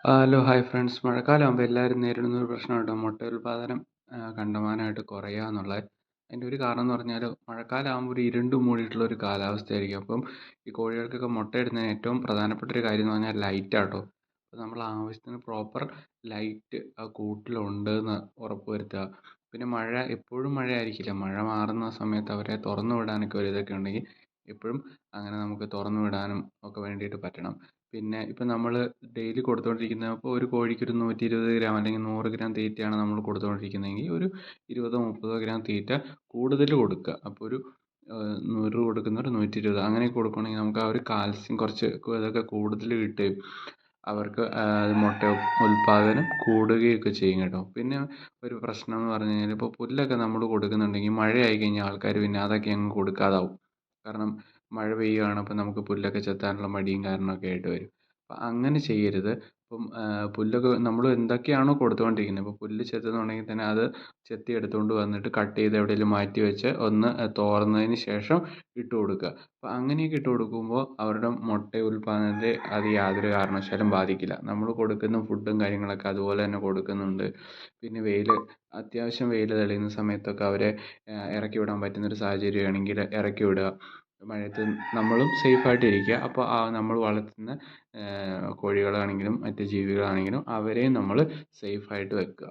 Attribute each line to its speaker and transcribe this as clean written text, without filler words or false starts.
Speaker 1: Hello hi friends. മഴക്കാലമാകുമ്പോൾ എല്ലാവരും നേരിടുന്ന ഒരു പ്രശ്നമുണ്ട്. മുട്ട ഉൽപാദനം കണ്ടമാനമായിട്ട് കുറയുക എന്നുള്ളത്. അതിൻ്റെ ഒരു കാരണം എന്ന് പറഞ്ഞാൽ മഴക്കാലമാകുമ്പോൾ ഒരു ഇരുണ്ട് മൂടിയിട്ടുള്ള ഒരു കാലാവസ്ഥയായിരിക്കും. അപ്പം ഈ കോഴികൾക്കൊക്കെ മുട്ടയിടുന്നതിന് ഏറ്റവും പ്രധാനപ്പെട്ട ഒരു കാര്യം എന്ന് പറഞ്ഞാൽ ലൈറ്റാട്ടോ. അപ്പോൾ നമ്മൾ ആവശ്യത്തിന് പ്രോപ്പർ ലൈറ്റ് ആ കൂട്ടിലുണ്ടെന്ന് ഉറപ്പ് വരുത്തുക. പിന്നെ മഴ എപ്പോഴും മഴയായിരിക്കില്ല. മഴ മാറുന്ന സമയത്ത് അവരെ തുറന്നു വിടാനൊക്കെ ഒരു ഇതൊക്കെ ഉണ്ടെങ്കിൽ എപ്പോഴും അങ്ങനെ നമുക്ക് തുറന്നു വിടാനും ഒക്കെ വേണ്ടിയിട്ട് പറ്റണം. പിന്നെ ഇപ്പം നമ്മൾ ഡെയിലി കൊടുത്തുകൊണ്ടിരിക്കുന്ന ഇപ്പോൾ ഒരു കോഴിക്ക് ഒരു 120 ഗ്രാം അല്ലെങ്കിൽ 100 ഗ്രാം തീറ്റയാണ് നമ്മൾ കൊടുത്തുകൊണ്ടിരിക്കുന്നതെങ്കിൽ ഒരു 20 30 ഗ്രാം തീറ്റ കൂടുതൽ കൊടുക്കുക. അപ്പോൾ ഒരു 100 കൊടുക്കുന്നവർ 120 അങ്ങനെയൊക്കെ കൊടുക്കുകയാണെങ്കിൽ നമുക്ക് ആ ഒരു കാൽസ്യം കുറച്ച് ഇതൊക്കെ കൂടുതൽ കിട്ടുകയും അവർക്ക് മുട്ട ഉൽപാദനം കൂടുകയൊക്കെ ചെയ്യും കേട്ടോ. പിന്നെ ഒരു പ്രശ്നം എന്ന് പറഞ്ഞു കഴിഞ്ഞാൽ ഇപ്പോൾ പുല്ലൊക്കെ നമ്മൾ കൊടുക്കുന്നുണ്ടെങ്കിൽ മഴയായി കഴിഞ്ഞാൽ ആൾക്കാർ പിന്നെ അതൊക്കെ അങ്ങ് കൊടുക്കാതാവും. കാരണം മഴ പെയ്യുകയാണ്. അപ്പം നമുക്ക് പുല്ലൊക്കെ ചെത്താനുള്ള മടിയും കാരണമൊക്കെ ആയിട്ട് വരും. അപ്പം അങ്ങനെ ചെയ്യരുത്. ഇപ്പം പുല്ലൊക്കെ നമ്മൾ എന്തൊക്കെയാണോ കൊടുത്തുകൊണ്ടിരിക്കുന്നത് ഇപ്പോൾ പുല്ല് ചെത്തുന്നുണ്ടെങ്കിൽ തന്നെ അത് ചെത്തി എടുത്തുകൊണ്ട് വന്നിട്ട് കട്ട് ചെയ്ത് എവിടെയെങ്കിലും മാറ്റി വെച്ച് ഒന്ന് തോർന്നതിന് ശേഷം ഇട്ട് കൊടുക്കുക. അപ്പോൾ അങ്ങനെയൊക്കെ ഇട്ട് കൊടുക്കുമ്പോൾ അവരുടെ മുട്ട ഉൽപാദനത്തെ അത് യാതൊരു കാരണവശാലും ബാധിക്കില്ല. നമ്മൾ കൊടുക്കുന്ന ഫുഡും കാര്യങ്ങളൊക്കെ അതുപോലെ തന്നെ കൊടുക്കുന്നുണ്ട്. പിന്നെ അത്യാവശ്യം വെയിൽ തെളിയുന്ന സമയത്തൊക്കെ അവരെ ഇറക്കി വിടാൻ പറ്റുന്നൊരു സാഹചര്യമാണെങ്കിൽ ഇറക്കി വിടുക. മഴയത്ത് നമ്മളും സേഫായിട്ട് ഇരിക്കുക. അപ്പോൾ നമ്മൾ വളർത്തുന്ന കോഴികളാണെങ്കിലും മറ്റ് ജീവികളാണെങ്കിലും അവരെയും നമ്മൾ സേഫായിട്ട് വെക്കുക.